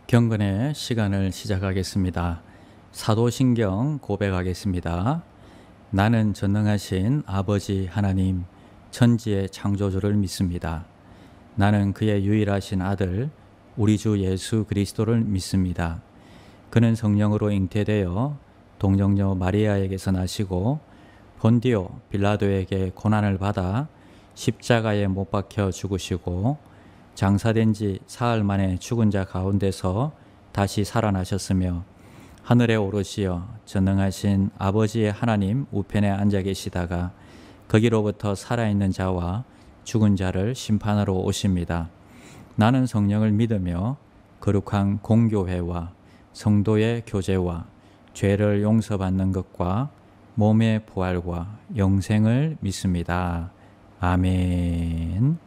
경건의 시간을 시작하겠습니다. 사도신경 고백하겠습니다. 나는 전능하신 아버지 하나님, 천지의 창조주를 믿습니다. 나는 그의 유일하신 아들, 우리 주 예수 그리스도를 믿습니다. 그는 성령으로 잉태되어 동정녀 마리아에게서 나시고 본디오 빌라도에게 고난을 받아 십자가에 못 박혀 죽으시고 장사된 지 사흘 만에 죽은 자 가운데서 다시 살아나셨으며 하늘에 오르시어 전능하신 아버지의 하나님 우편에 앉아 계시다가 거기로부터 살아있는 자와 죽은 자를 심판하러 오십니다. 나는 성령을 믿으며 거룩한 공교회와 성도의 교제와 죄를 용서받는 것과 몸의 부활과 영생을 믿습니다. 아멘.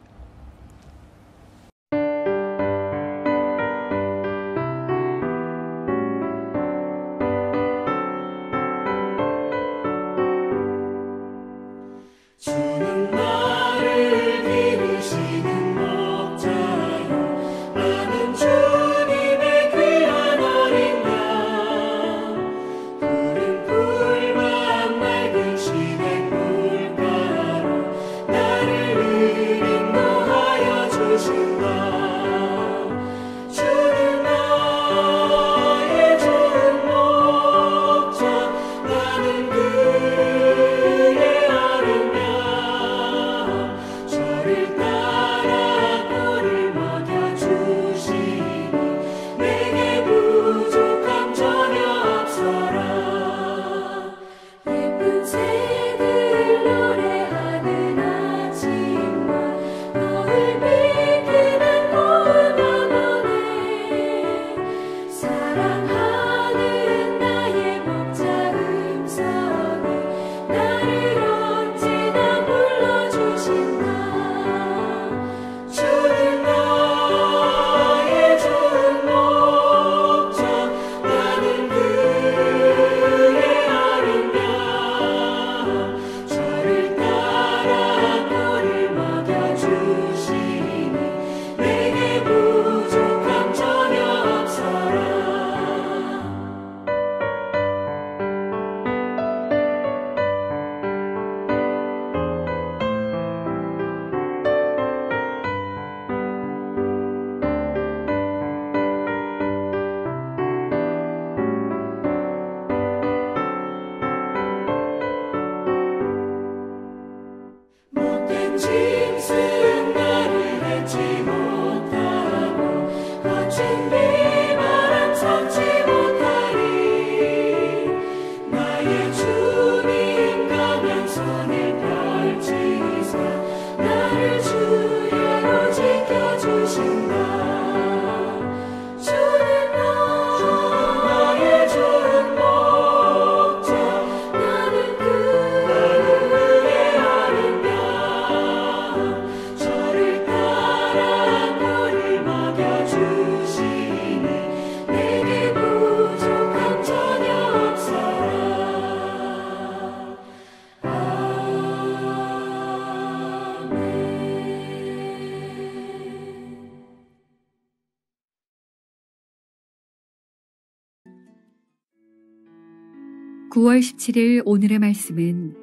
(9월 17일) 오늘의 말씀은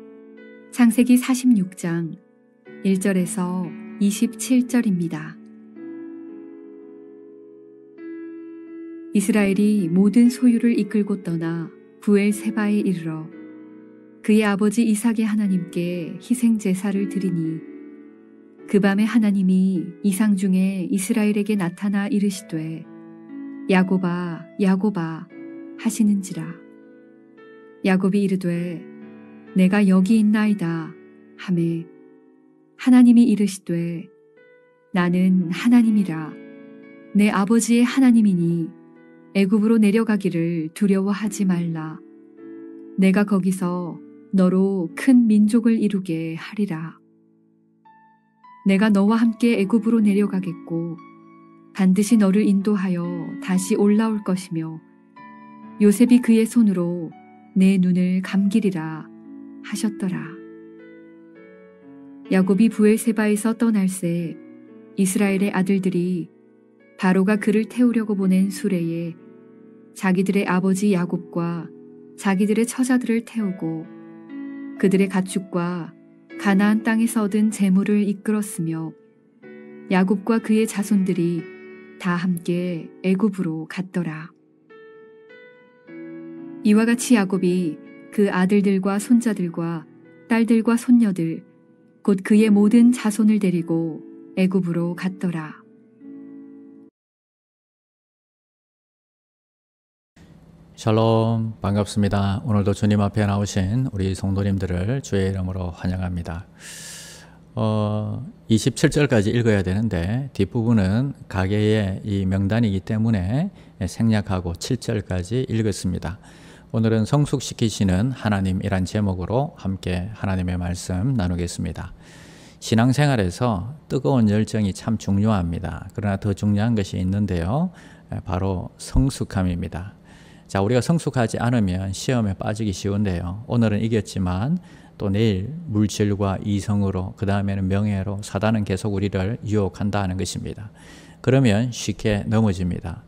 창세기 46장 1절에서 27절입니다. 이스라엘이 모든 소유를 이끌고 떠나 브엘세바에 이르러 그의 아버지 이삭의 하나님께 희생 제사를 드리니 그 밤에 하나님이 이상 중에 이스라엘에게 나타나 이르시되 야곱아 야곱아 하시는지라. 야곱이 이르되 내가 여기 있나이다 하매 하나님이 이르시되 나는 하나님이라 내 아버지의 하나님이니 애굽으로 내려가기를 두려워하지 말라. 내가 거기서 너로 큰 민족을 이루게 하리라. 내가 너와 함께 애굽으로 내려가겠고 반드시 너를 인도하여 다시 올라올 것이며 요셉이 그의 손으로 내 눈을 감기리라 하셨더라. 야곱이 브엘세바에서 떠날새 이스라엘의 아들들이 바로가 그를 태우려고 보낸 수레에 자기들의 아버지 야곱과 자기들의 처자들을 태우고 그들의 가축과 가나안 땅에서 얻은 재물을 이끌었으며 야곱과 그의 자손들이 다 함께 애굽으로 갔더라. 이와 같이 야곱이 그 아들들과 손자들과 딸들과 손녀들 곧 그의 모든 자손을 데리고 애굽으로 갔더라. 샬롬, 반갑습니다. 오늘도 주님 앞에 나오신 우리 성도님들을 주의 이름으로 환영합니다. 27절까지 읽어야 되는데 뒷부분은 가계의 이 명단이기 때문에 생략하고 7절까지 읽었습니다. 오늘은 성숙시키시는 하나님이란 제목으로 함께 하나님의 말씀 나누겠습니다. 신앙생활에서 뜨거운 열정이 참 중요합니다. 그러나 더 중요한 것이 있는데요. 바로 성숙함입니다. 자, 우리가 성숙하지 않으면 시험에 빠지기 쉬운데요. 오늘은 이겼지만 또 내일 물질과 이성으로 그 다음에는 명예로 사단은 계속 우리를 유혹한다는 것입니다. 그러면 쉽게 넘어집니다.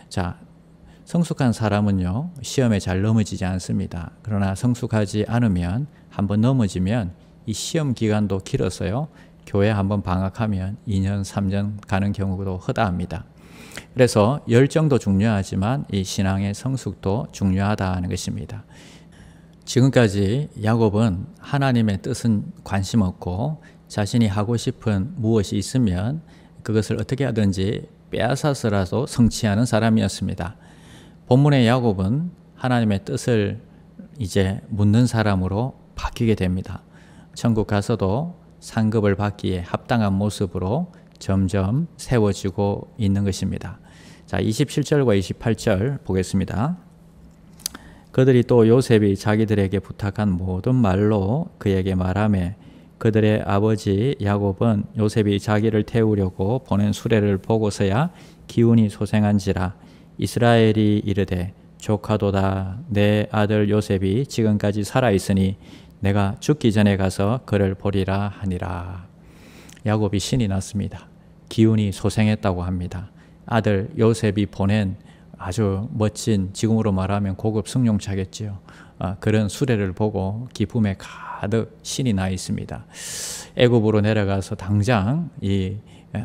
자, 성숙한 사람은요, 시험에 잘 넘어지지 않습니다. 그러나 성숙하지 않으면 한번 넘어지면 이 시험 기간도 길어서요, 교회 한번 방학하면 2년, 3년 가는 경우도 허다합니다. 그래서 열정도 중요하지만 이 신앙의 성숙도 중요하다는 것입니다. 지금까지 야곱은 하나님의 뜻은 관심 없고 자신이 하고 싶은 무엇이 있으면 그것을 어떻게 하든지 빼앗아서라도 성취하는 사람이었습니다. 본문의 야곱은 하나님의 뜻을 이제 묻는 사람으로 바뀌게 됩니다. 천국 가서도 상급을 받기에 합당한 모습으로 점점 세워지고 있는 것입니다. 자, 27절과 28절 보겠습니다. 그들이 또 요셉이 자기들에게 부탁한 모든 말로 그에게 말하매 그들의 아버지 야곱은 요셉이 자기를 태우려고 보낸 수레를 보고서야 기운이 솟행한지라. 이스라엘이 이르되 조카도다, 내 아들 요셉이 지금까지 살아있으니 내가 죽기 전에 가서 그를 보리라 하니라. 야곱이 신이 났습니다. 기운이 솟행했다고 합니다. 아들 요셉이 보낸 아주 멋진, 지금으로 말하면 고급 승용차겠지요. 그런 수레를 보고 기쁨에 가득 신이 나 있습니다. 애굽으로 내려가서 당장 이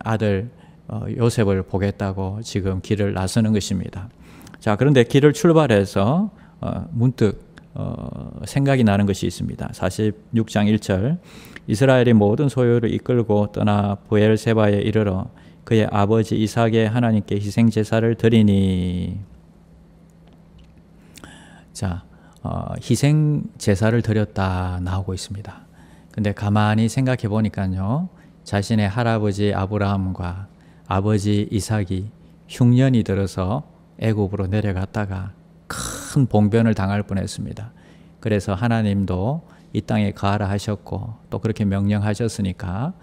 아들 요셉을 보겠다고 지금 길을 나서는 것입니다. 자, 그런데 길을 출발해서 문득 생각이 나는 것이 있습니다. 46장 1절 이스라엘이 모든 소유를 이끌고 떠나 브엘세바에 이르러 그의 아버지 이삭의 하나님께 희생제사를 드리니. 자, 희생제사를 드렸다 나오고 있습니다. 근데 가만히 생각해 보니까요, 자신의 할아버지 아브라함과 아버지 이삭이 흉년이 들어서 애굽으로 내려갔다가 큰 봉변을 당할 뻔했습니다. 그래서 하나님도 이 땅에 거하라 하셨고 또 그렇게 명령하셨으니까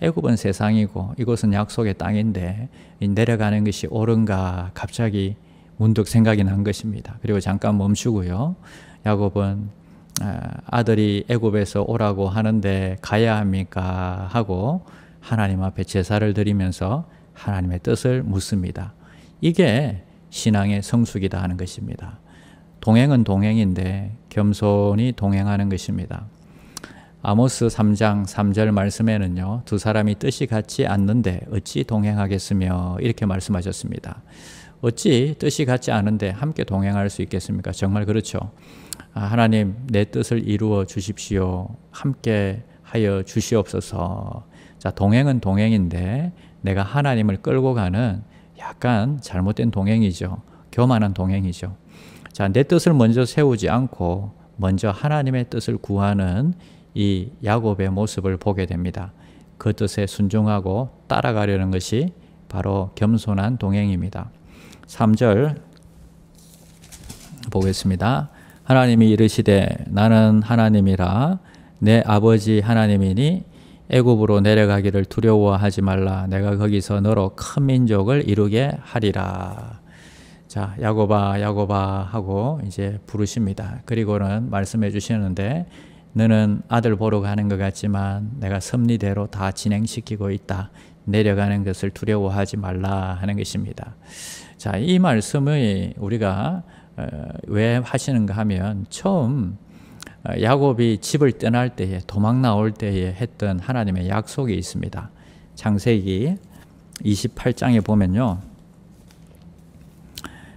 애굽은 세상이고 이곳은 약속의 땅인데 내려가는 것이 옳은가 갑자기 문득 생각이 난 것입니다. 그리고 잠깐 멈추고요. 야곱은 아들이 애굽에서 오라고 하는데 가야 합니까? 하고 하나님 앞에 제사를 드리면서 하나님의 뜻을 묻습니다. 이게 신앙의 성숙이다 하는 것입니다. 동행은 동행인데 겸손히 동행하는 것입니다. 아모스 3장 3절 말씀에는요, 두 사람이 뜻이 같지 않는데 어찌 동행하겠으며 이렇게 말씀하셨습니다. 어찌 뜻이 같지 않은데 함께 동행할 수 있겠습니까? 정말 그렇죠. 하나님 내 뜻을 이루어 주십시오. 함께 하여 주시옵소서. 자, 동행은 동행인데 내가 하나님을 끌고 가는 약간 잘못된 동행이죠. 교만한 동행이죠. 자, 내 뜻을 먼저 세우지 않고 먼저 하나님의 뜻을 구하는 이 야곱의 모습을 보게 됩니다. 그 뜻에 순종하고 따라가려는 것이 바로 겸손한 동행입니다. 3절 보겠습니다. 하나님이 이르시되 나는 하나님이라 내 아버지 하나님이니 애굽으로 내려가기를 두려워하지 말라. 내가 거기서 너로 큰 민족을 이루게 하리라. 자, 야곱아 야곱아 하고 이제 부르십니다. 그리고는 말씀해 주시는데 너는 아들 보러 가는 것 같지만 내가 섭리대로 다 진행시키고 있다. 내려가는 것을 두려워하지 말라 하는 것입니다. 자, 이 말씀을 우리가 왜 하시는가 하면 처음 야곱이 집을 떠날 때에 도망 나올 때에 했던 하나님의 약속이 있습니다. 창세기 28장에 보면요.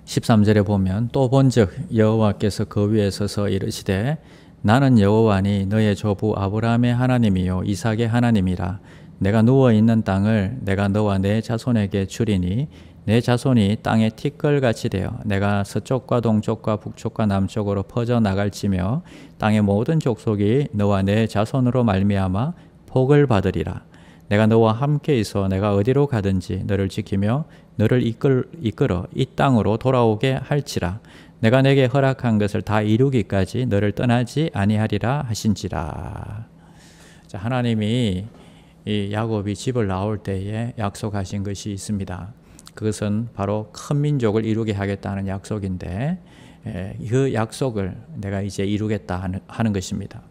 13절에 보면 또 본즉 여호와께서 그 위에 서서 이르시되 나는 여호와니 너의 조부 아브라함의 하나님이요 이삭의 하나님이라. 내가 누워있는 땅을 내가 너와 내 자손에게 주리니 내 자손이 땅의 티끌같이 되어 내가 서쪽과 동쪽과 북쪽과 남쪽으로 퍼져나갈지며 땅의 모든 족속이 너와 내 자손으로 말미암아 복을 받으리라. 내가 너와 함께 있어 내가 어디로 가든지 너를 지키며 너를 이끌어 이 땅으로 돌아오게 할지라. 내가 내게 허락한 것을 다 이루기까지 너를 떠나지 아니하리라 하신지라. 자, 하나님이 이 야곱이 집을 나올 때에 약속하신 것이 있습니다. 그것은 바로 큰 민족을 이루게 하겠다는 약속인데 그 약속을 내가 이제 이루겠다 하는 것입니다.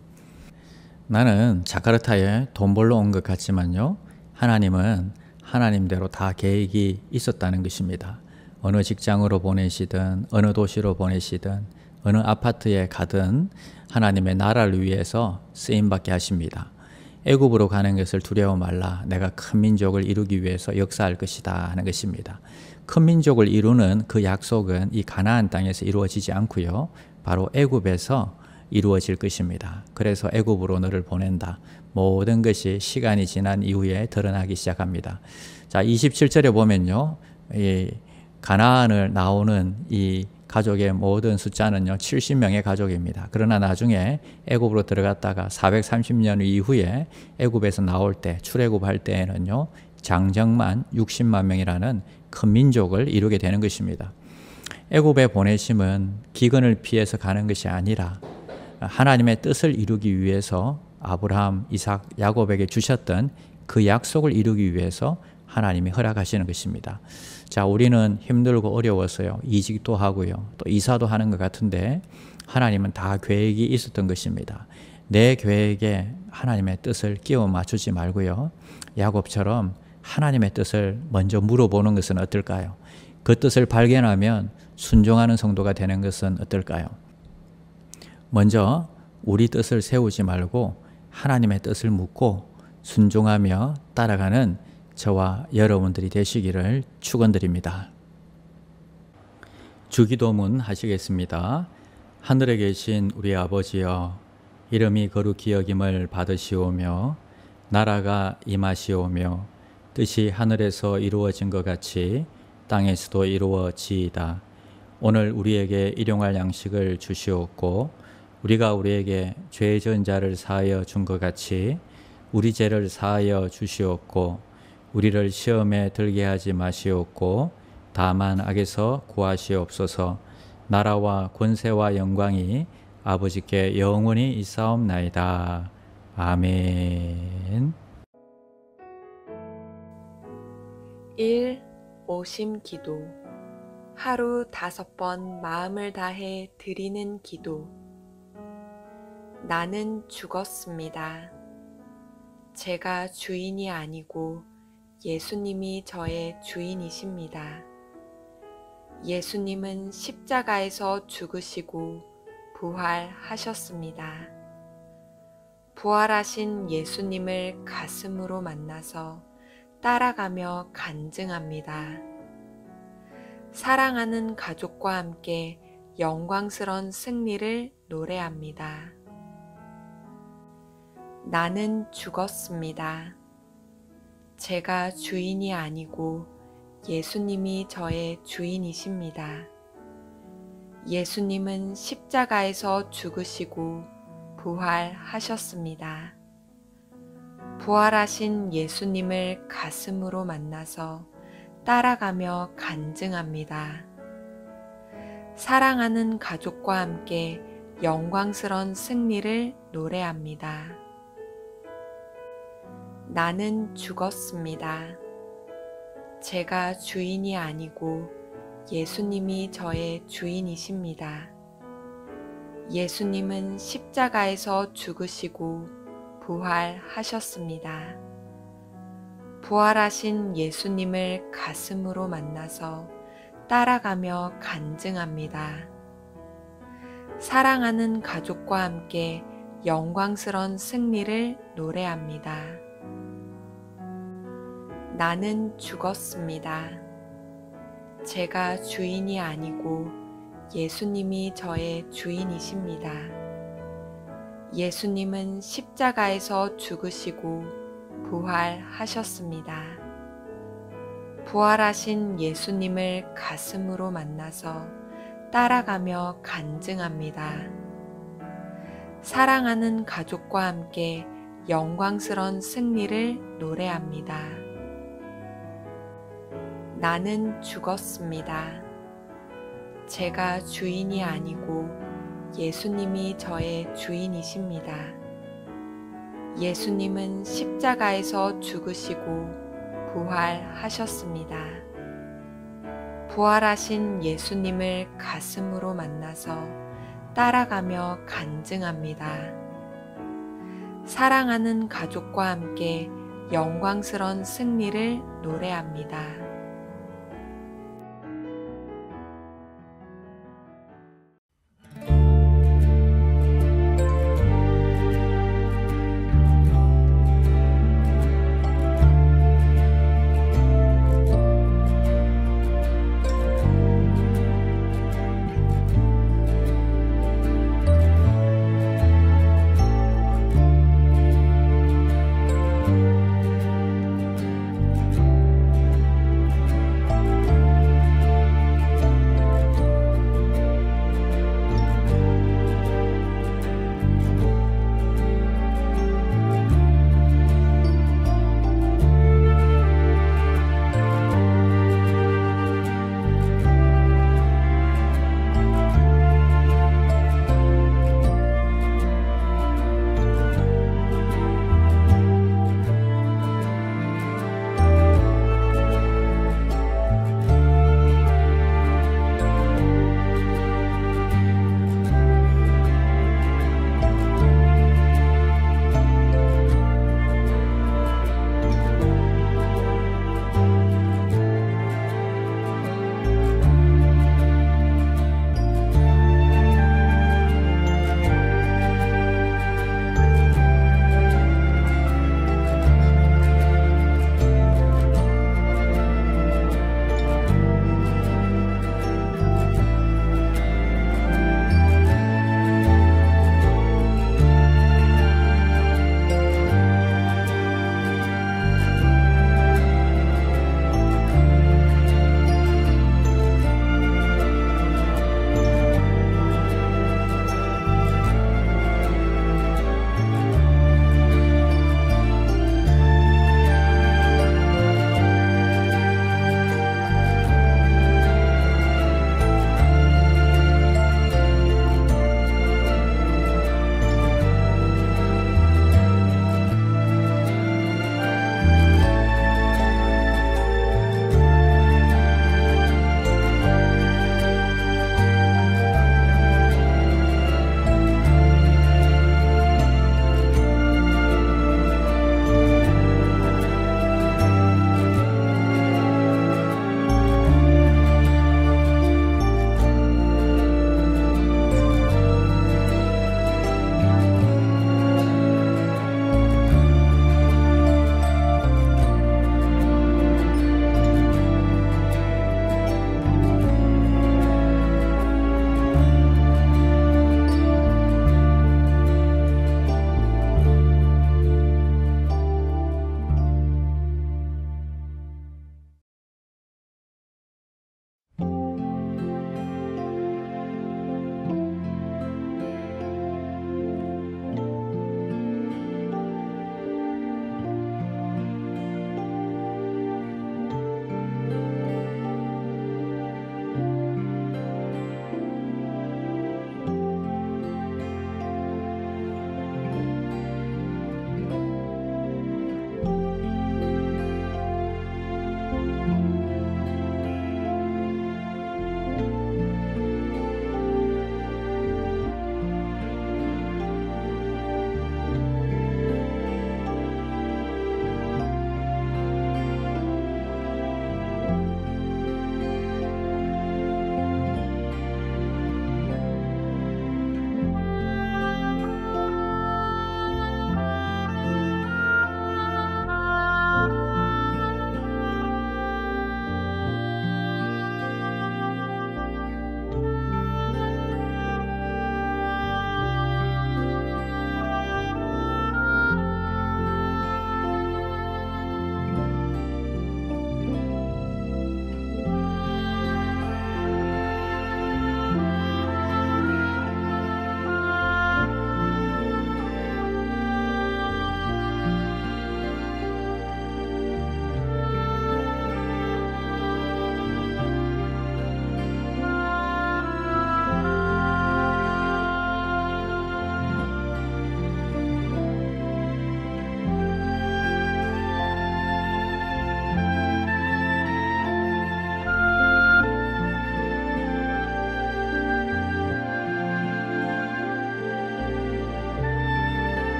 나는 자카르타에 돈 벌러 온 것 같지만요. 하나님은 하나님대로 다 계획이 있었다는 것입니다. 어느 직장으로 보내시든 어느 도시로 보내시든 어느 아파트에 가든 하나님의 나라를 위해서 쓰임받게 하십니다. 애굽으로 가는 것을 두려워 말라. 내가 큰 민족을 이루기 위해서 역사할 것이다 하는 것입니다. 큰 민족을 이루는 그 약속은 이 가나안 땅에서 이루어지지 않고요. 바로 애굽에서 이루어질 것입니다. 그래서 애굽으로 너를 보낸다. 모든 것이 시간이 지난 이후에 드러나기 시작합니다. 자, 27절에 보면요. 이 가나안을 나오는 이 가족의 모든 숫자는요 70명의 가족입니다. 그러나 나중에 애굽으로 들어갔다가 430년 이후에 애굽에서 나올 때 출애굽할 때에는요 장정만 60만 명이라는 큰 민족을 이루게 되는 것입니다. 애굽에 보내심은 기근을 피해서 가는 것이 아니라 하나님의 뜻을 이루기 위해서 아브라함, 이삭, 야곱에게 주셨던 그 약속을 이루기 위해서 하나님이 허락하시는 것입니다. 자, 우리는 힘들고 어려워서요. 이직도 하고요. 또 이사도 하는 것 같은데 하나님은 다 계획이 있었던 것입니다. 내 계획에 하나님의 뜻을 끼워 맞추지 말고요. 야곱처럼 하나님의 뜻을 먼저 물어보는 것은 어떨까요? 그 뜻을 발견하면 순종하는 성도가 되는 것은 어떨까요? 먼저 우리 뜻을 세우지 말고 하나님의 뜻을 묻고 순종하며 따라가는 저와 여러분들이 되시기를 축원드립니다. 주기도문 하시겠습니다. 하늘에 계신 우리 아버지여, 이름이 거룩히 여김을 받으시오며 나라가 임하시오며 뜻이 하늘에서 이루어진 것 같이 땅에서도 이루어지이다. 오늘 우리에게 일용할 양식을 주시옵고 우리가 우리에게 죄 지은 자를 사하여 준 것 같이 우리 죄를 사하여 주시옵고 우리를 시험에 들게 하지 마시옵고 다만 악에서 구하시옵소서. 나라와 권세와 영광이 아버지께 영원히 있사옵나이다. 아멘. 1. 오심 기도. 하루 5번 마음을 다해 드리는 기도. 나는 죽었습니다. 제가 주인이 아니고 예수님이 저의 주인이십니다. 예수님은 십자가에서 죽으시고 부활하셨습니다. 부활하신 예수님을 가슴으로 만나서 따라가며 간증합니다. 사랑하는 가족과 함께 영광스러운 승리를 노래합니다. 나는 죽었습니다. 제가 주인이 아니고 예수님이 저의 주인이십니다. 예수님은 십자가에서 죽으시고 부활하셨습니다. 부활하신 예수님을 가슴으로 만나서 따라가며 간증합니다. 사랑하는 가족과 함께 영광스러운 승리를 노래합니다. 나는 죽었습니다. 제가 주인이 아니고 예수님이 저의 주인이십니다. 예수님은 십자가에서 죽으시고 부활하셨습니다. 부활하신 예수님을 가슴으로 만나서 따라가며 간증합니다. 사랑하는 가족과 함께 영광스런 승리를 노래합니다. 나는 죽었습니다. 제가 주인이 아니고 예수님이 저의 주인이십니다. 예수님은 십자가에서 죽으시고 부활하셨습니다. 부활하신 예수님을 가슴으로 만나서 따라가며 간증합니다. 사랑하는 가족과 함께 영광스런 승리를 노래합니다. 나는 죽었습니다. 제가 주인이 아니고 예수님이 저의 주인이십니다. 예수님은 십자가에서 죽으시고 부활하셨습니다. 부활하신 예수님을 가슴으로 만나서 따라가며 간증합니다. 사랑하는 가족과 함께 영광스런 승리를 노래합니다.